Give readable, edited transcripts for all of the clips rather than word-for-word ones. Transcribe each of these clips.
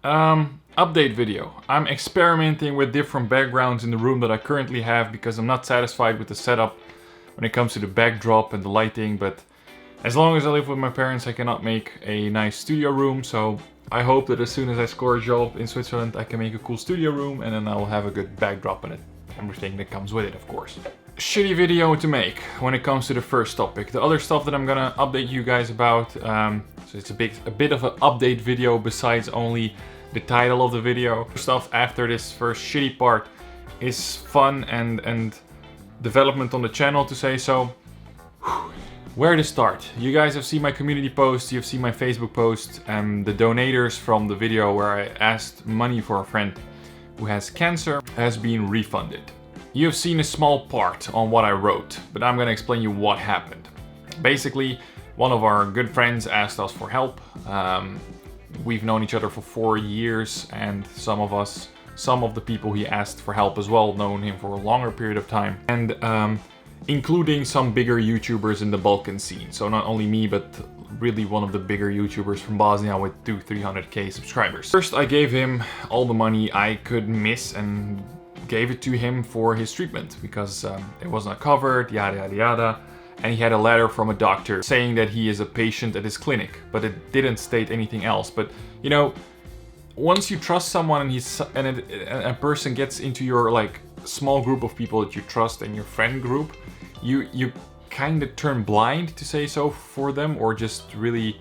Update video. I'm experimenting with different backgrounds in the room that I currently have because I'm not satisfied with the setup when it comes to the backdrop and the lighting, but as long as I live with my parents I cannot make a nice studio room, so I hope that as soon as I score a job in Switzerland I can make a cool studio room and then I'll have a good backdrop and everything that comes with it, of course. Shitty video to make when it comes to the first topic. The other stuff that I'm gonna update you guys about, so it's a bit of an update video besides only the title of the video. Stuff after this first shitty part is fun and development on the channel, to say so. Where to start? You guys have seen my community post, you've seen my Facebook post, and the donators from the video where I asked money for a friend who has cancer has been refunded. You have seen a small part on what I wrote, but I'm gonna explain you what happened. Basically, one of our good friends asked us for help. We've known each other for 4 years, and some of the people he asked for help as well, known him for a longer period of time. And including some bigger YouTubers in the Balkan scene. So not only me, but really one of the bigger YouTubers from Bosnia with 200-300k subscribers. First, I gave him all the money I could miss and gave it to him for his treatment because it was not covered, yada yada yada. And he had a letter from a doctor saying that he is a patient at his clinic, but it didn't state anything else. But you know, once you trust someone and a person gets into your like small group of people that you trust and your friend group, you kind of turn blind, to say so, for them, or just really,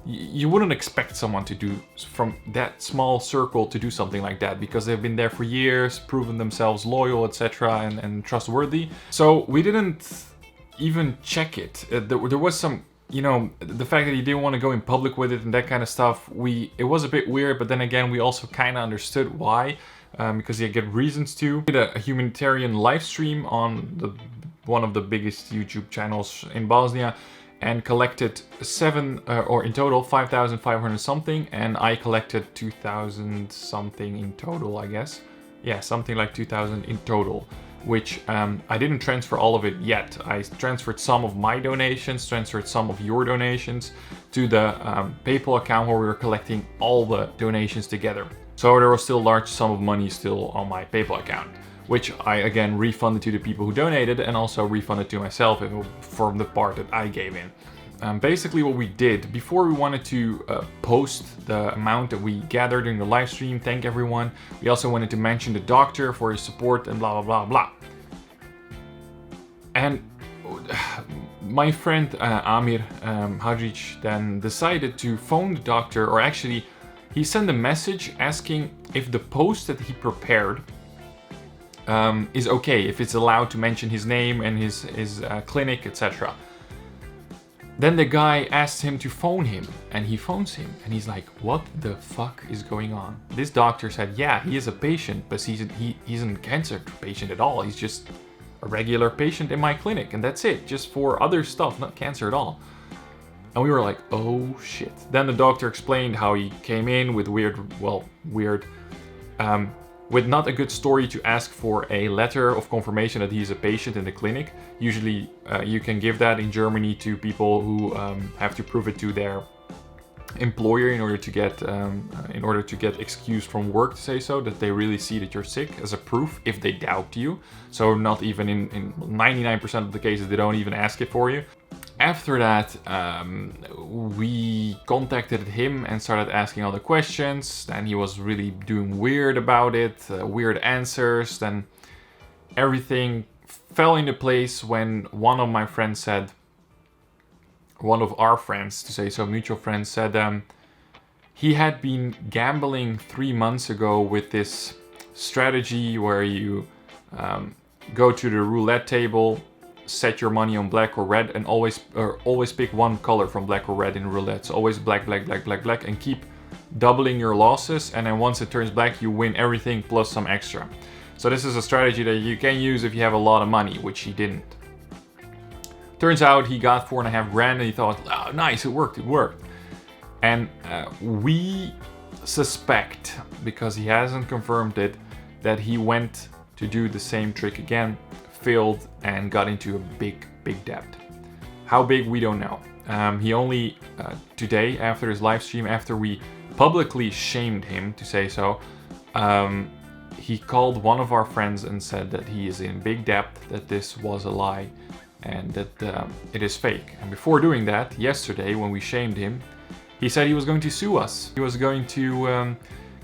you wouldn't expect someone to do, from that small circle, to do something like that because they've been there for years, proven themselves loyal, etc. and trustworthy. So we didn't even check it. There was some, you know, the fact that he didn't want to go in public with it and that kind of stuff, it was a bit weird, but then again we also kind of understood why, because he had good reasons to. We did a humanitarian live stream on one of the biggest YouTube channels in Bosnia and collected or in total 5,500 something, and I collected 2,000 something in total, I guess. Yeah, something like 2,000 in total, which I didn't transfer all of it yet. I transferred some of my donations, transferred some of your donations to the PayPal account where we were collecting all the donations together. So there was still a large sum of money still on my PayPal account, which I again refunded to the people who donated and also refunded to myself from the part that I gave in. Basically what we did, before we wanted to post the amount that we gathered during the live stream, thank everyone, we also wanted to mention the doctor for his support and blah blah blah blah. And my friend Amir Hadžić then decided to phone the doctor, or actually he sent a message asking if the post that he prepared is okay, if it's allowed to mention his name and his clinic, etc. Then the guy asked him to phone him, and he phones him, and he's like, what the fuck is going on? This doctor said, yeah, he is a patient, but he isn't a cancer patient at all. He's just a regular patient in my clinic, and that's it, just for other stuff, not cancer at all. And we were like, oh shit. Then the doctor explained how he came in with with not a good story to ask for a letter of confirmation that he's a patient in the clinic. Usually you can give that in Germany to people who have to prove it to their employer in order to get excused from work, to say so, that they really see that you're sick, as a proof if they doubt you. So not even in 99% of the cases they don't even ask it for you. After that, we contacted him and started asking all the questions. Then he was really doing weird about it, weird answers. Then everything fell into place when one of my friends said, one of our friends, to say so, mutual friends, said he had been gambling 3 months ago with this strategy where you go to the roulette table, set your money on black or red, and always pick one color from black or red in roulette. So always black, black, black, black, black, and keep doubling your losses, and then once it turns black you win everything plus some extra. So this is a strategy that you can use if you have a lot of money, which he didn't. Turns out he got 4.5 grand and he thought, oh nice, it worked. And we suspect, because he hasn't confirmed it, that he went to do the same trick again, failed, and got into a big debt. How big, we don't know. He only today, after his live stream, after we publicly shamed him, to say so. He called one of our friends and said that he is in big debt, that this was a lie, and that it is fake. And before doing that, yesterday when we shamed him, he said he was going to sue us. He was going to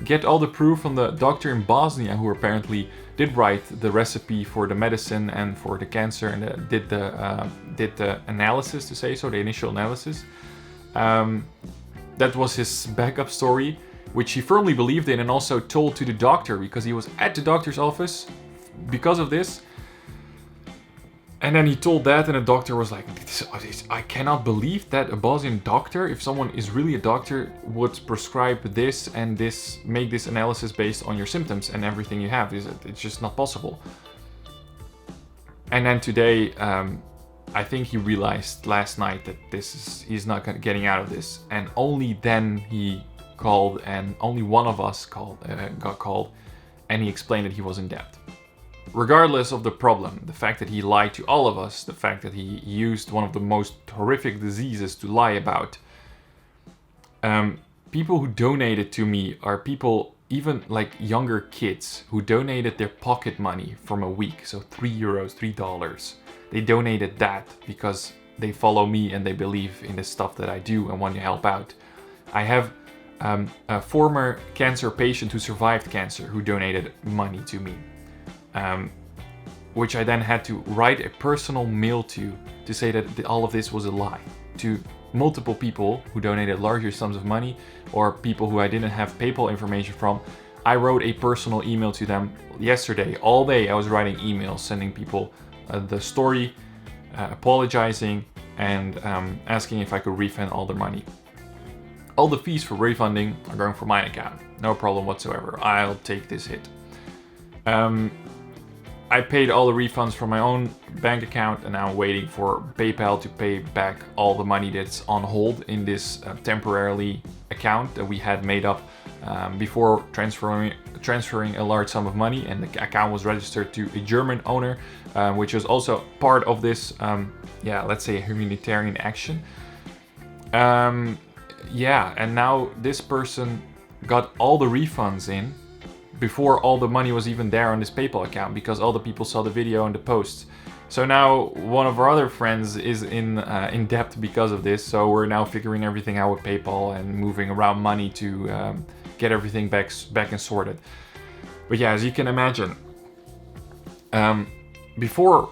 get all the proof from the doctor in Bosnia, who apparently did write the recipe for the medicine and for the cancer, and did the analysis, to say so, the initial analysis. That was his backup story, which he firmly believed in and also told to the doctor, because he was at the doctor's office because of this. And then he told that, and the doctor was like, I cannot believe that a Bosnian doctor, if someone is really a doctor, would prescribe this and this, make this analysis based on your symptoms and everything you have. It's just not possible. And then today, I think he realized last night that he's not getting out of this. And only then he called, and only one of us got called, and he explained that he was in debt. Regardless of the problem, the fact that he lied to all of us, the fact that he used one of the most horrific diseases to lie about, people who donated to me are people, even like younger kids, who donated their pocket money from a week, so €3, $3. They donated that because they follow me and they believe in the stuff that I do and want to help out. I have a former cancer patient who survived cancer who donated money to me. Which I then had to write a personal mail to say that all of this was a lie, to multiple people who donated larger sums of money, or people who I didn't have PayPal information from. I wrote a personal email to them yesterday. All day I was writing emails, sending people the story, apologizing, and asking if I could refund all their money. All the fees for refunding are going from my account. No problem whatsoever. I'll take this hit. I paid all the refunds from my own bank account, and now I'm waiting for PayPal to pay back all the money that's on hold in this temporarily account that we had made up before transferring a large sum of money, and the account was registered to a German owner, which was also part of this, let's say, humanitarian action. And now this person got all the refunds in before all the money was even there on this PayPal account, because all the people saw the video and the posts. So now one of our other friends is in debt because of this. So we're now figuring everything out with PayPal and moving around money to get everything back and sorted. But yeah, as you can imagine, before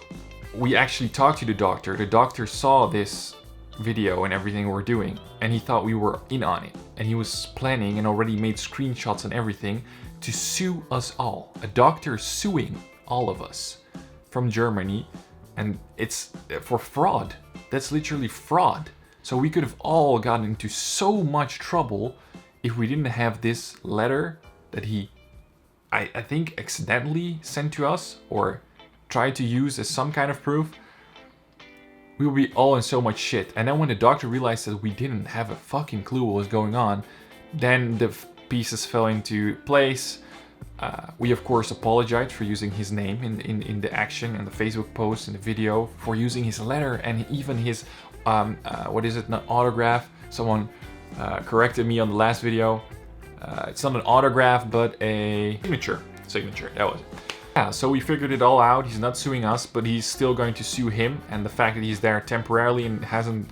we actually talked to the doctor saw this video and everything we're doing, and he thought we were in on it, and he was planning and already made screenshots and everything to sue us all. A doctor suing all of us from Germany, and it's for fraud. That's literally fraud. So we could have all gotten into so much trouble if we didn't have this letter that he, I think, accidentally sent to us or tried to use as some kind of proof. We would be all in so much shit. And then when the doctor realized that we didn't have a fucking clue what was going on, then the pieces fell into place. We of course apologized for using his name in the action and the Facebook post and the video, for using his letter and even his not autograph. Someone corrected me on the last video. It's not an autograph but a signature. That was it. Yeah, so we figured it all out. He's not suing us, but he's still going to sue him, and the fact that he's there temporarily and hasn't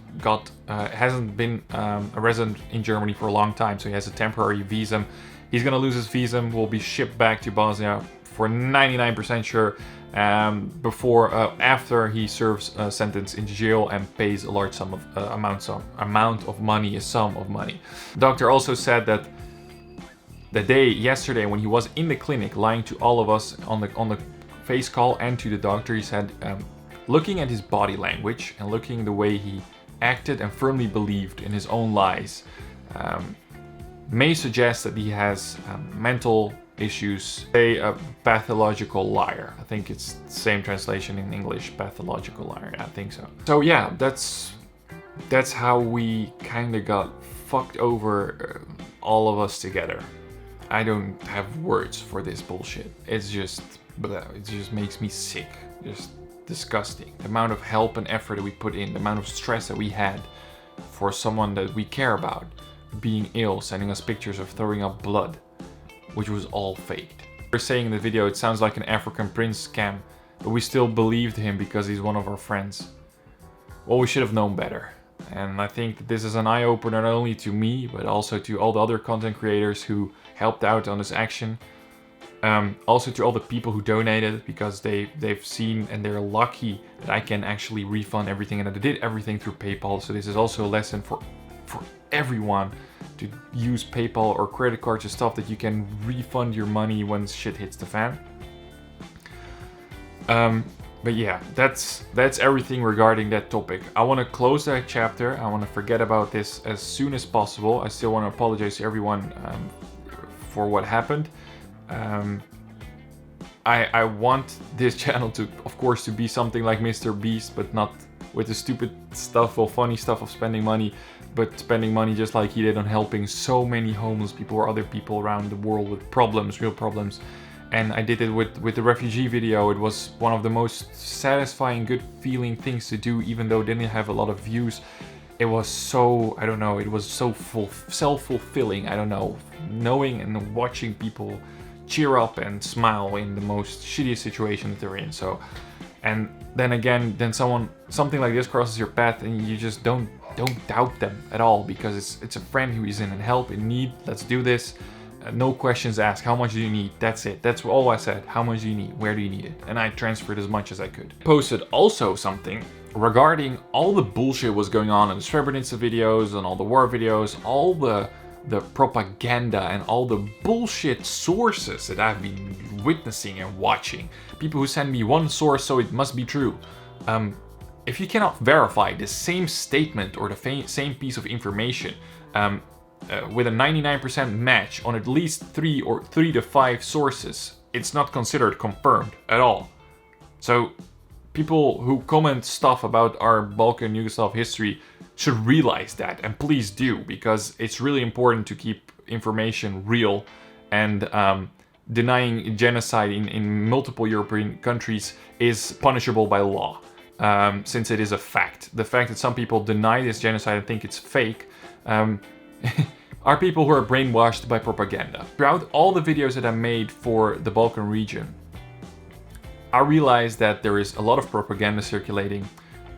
been a resident in Germany for a long time, so he has a temporary visa. He's gonna lose his visa, will be shipped back to Bosnia for 99% sure after he serves a sentence in jail and pays a large sum of amount of money. The doctor also said that the day yesterday when he was in the clinic lying to all of us on the face call and to the doctor, he said, looking at his body language and looking the way he acted and firmly believed in his own lies, may suggest that he has mental issues, a pathological liar. I think it's the same translation in English, pathological liar. I think so. So yeah, that's how we kind of got fucked over, all of us together. I don't have words for this bullshit. It just makes me sick. Just disgusting. The amount of help and effort that we put in, the amount of stress that we had for someone that we care about, being ill, sending us pictures of throwing up blood, which was all faked. We're saying in the video it sounds like an African prince scam, but we still believed him because he's one of our friends. Well, we should have known better. And I think that this is an eye-opener not only to me, but also to all the other content creators who helped out on this action. Also to all the people who donated, because they've seen and they're lucky that I can actually refund everything, and I did everything through PayPal. So this is also a lesson for everyone to use PayPal or credit cards and stuff, that you can refund your money when shit hits the fan. But yeah, that's everything regarding that topic. I want to close that chapter. I want to forget about this as soon as possible. I still want to apologize to everyone for what happened. I want this channel to, of course, to be something like Mr. Beast, but not with the stupid stuff or funny stuff of spending money, but spending money just like he did on helping so many homeless people or other people around the world with problems, real problems. And I did it with the refugee video. It was one of the most satisfying, good feeling things to do, even though it didn't have a lot of views. It was so, I don't know, it was so self-fulfilling, I don't know, knowing and watching people cheer up and smile in the most shittiest situation that they're in. So, and then again, then something like this crosses your path, and you just don't doubt them at all, because it's a friend who is in help, in need. Let's do this. No questions asked. How much do you need? That's it. That's all I said. How much do you need? Where do you need it? And I transferred as much as I could. Posted also something regarding all the bullshit was going on in the Srebrenica videos and all the war videos, all the propaganda and all the bullshit sources that I've been witnessing and watching. People who send me one source, so it must be true. If you cannot verify the same statement or the same piece of information with a 99% match on at least 3 to 5 sources, it's not considered confirmed at all. So people who comment stuff about our Balkan Yugoslav history should realize that, and please do, because it's really important to keep information real. And denying genocide in multiple European countries is punishable by law, since it is a fact. The fact that some people deny this genocide and think it's fake are people who are brainwashed by propaganda. Throughout all the videos that I made for the Balkan region, I realized that there is a lot of propaganda circulating,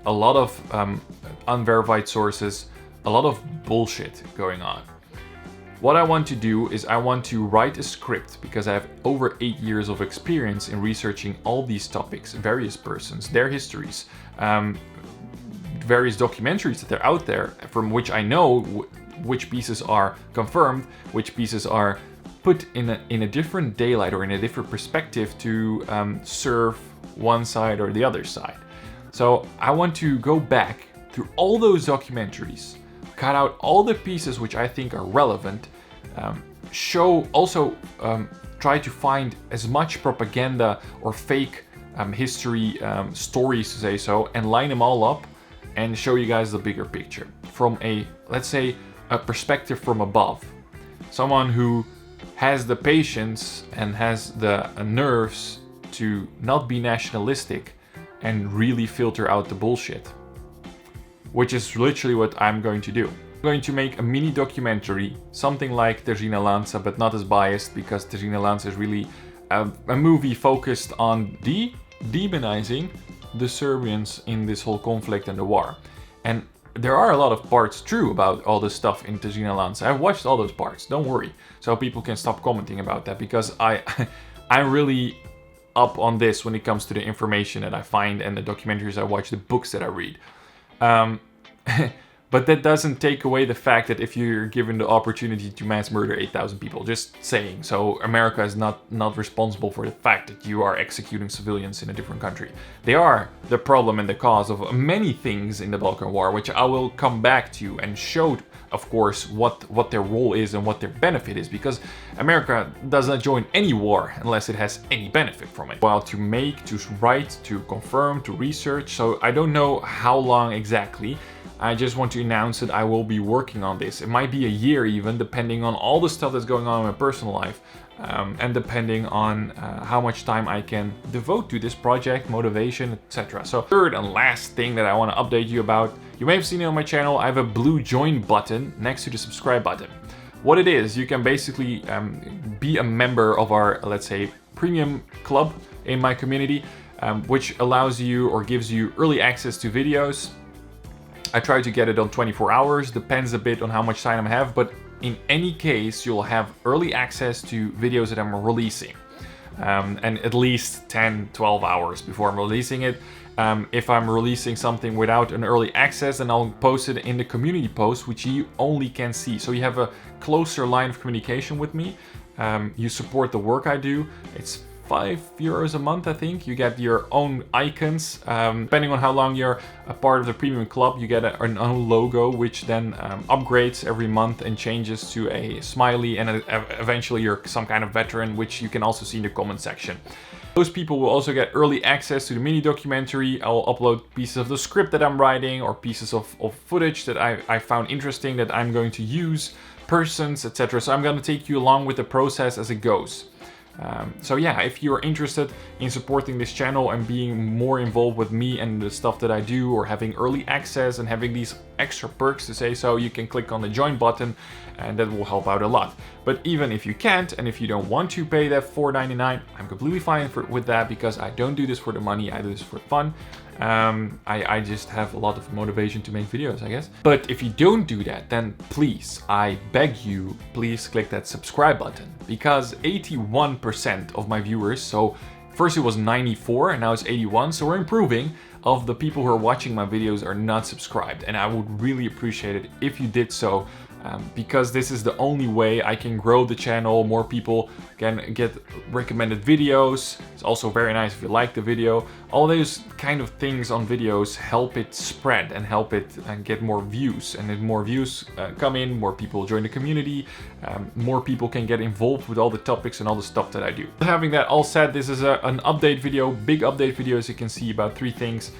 a lot of unverified sources, a lot of bullshit going on. What I want to do is I want to write a script, because I have over 8 years of experience in researching all these topics, various persons, their histories, various documentaries that are out there, from which I know which pieces are confirmed, which pieces are put in a different daylight or in a different perspective to serve one side or the other side. So I want to go back through all those documentaries, cut out all the pieces which I think are relevant, try to find as much propaganda or fake history stories, to say so, and line them all up and show you guys the bigger picture from a, let's say, a perspective from above. Someone who has the patience and has the nerves to not be nationalistic and really filter out the bullshit. Which is literally what I'm going to do. I'm going to make a mini documentary, something like Terina Lanza, but not as biased, because Terina Lanza is really a movie focused on demonizing the Serbians in this whole conflict and the war. And there are a lot of parts true about all this stuff in Terina Lanza. I've watched all those parts, don't worry. So people can stop commenting about that, because I'm really up on this when it comes to the information that I find and the documentaries I watch, the books that I read. But that doesn't take away the fact that if you're given the opportunity to mass murder 8,000 people, just saying. So America is not responsible for the fact that you are executing civilians in a different country. They are the problem and the cause of many things in the Balkan War, which I will come back to and show, of course, what their role is and what their benefit is, because America does not join any war unless it has any benefit from it. While to make, to write, to confirm, to research, so I don't know how long exactly. I just want to announce that I will be working on this. It might be a year even, depending on all the stuff that's going on in my personal life, and depending on how much time I can devote to this project, motivation, etc. So third and last thing that I want to update you about You may have seen it on my channel. I have a blue join button next to the subscribe button. What it is, you can basically be a member of our, let's say, premium club in my community, which allows you or gives you early access to videos. I try to get it on 24 hours, depends a bit on how much time I have, but in any case, you'll have early access to videos that I'm releasing. And at least 10-12 hours before I'm releasing it. If I'm releasing something without an early access, then I'll post it in the community post, which you only can see. So you have a closer line of communication with me. You support the work I do. It's €5 a month, I think. You get your own icons. Depending on how long you're a part of the premium club, you get an own logo, which then upgrades every month and changes to a smiley, and eventually you're some kind of veteran, which you can also see in the comment section. Those people will also get early access to the mini documentary. I'll upload pieces of the script that I'm writing, or pieces of footage that I found interesting that I'm going to use, persons, etc. So I'm going to take you along with the process as it goes. So yeah, if you're interested in supporting this channel and being more involved with me and the stuff that I do, or having early access and having these extra perks, to say so, you can click on the join button and that will help out a lot. But even if you can't, and if you don't want to pay that $4.99, I'm completely fine with that, because I don't do this for the money, I do this for fun. I just have a lot of motivation to make videos, I guess. But if you don't do that, then please, I beg you, please click that subscribe button, because 81% of my viewers, so first it was 94 and now it's 81, so we're improving, of the people who are watching my videos are not subscribed, and I would really appreciate it if you did so. Because this is the only way I can grow the channel. More people can get recommended videos. It's also very nice if you like the video. All those kind of things on videos help it spread and help it get more views. And if more views come in, more people join the community, more people can get involved with all the topics and all the stuff that I do. Having that all said, this is an update video, big update video, as you can see, about 3 things.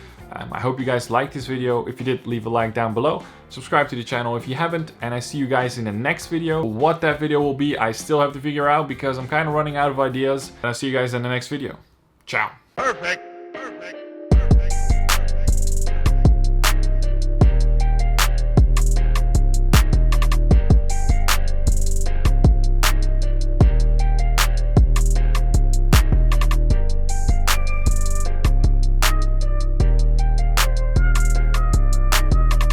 I hope you guys liked this video. If you did, leave a like down below. Subscribe to the channel if you haven't, and I see you guys in the next video. What that video will be, I still have to figure out, because I'm kind of running out of ideas. And I'll see you guys in the next video. Ciao. Perfect.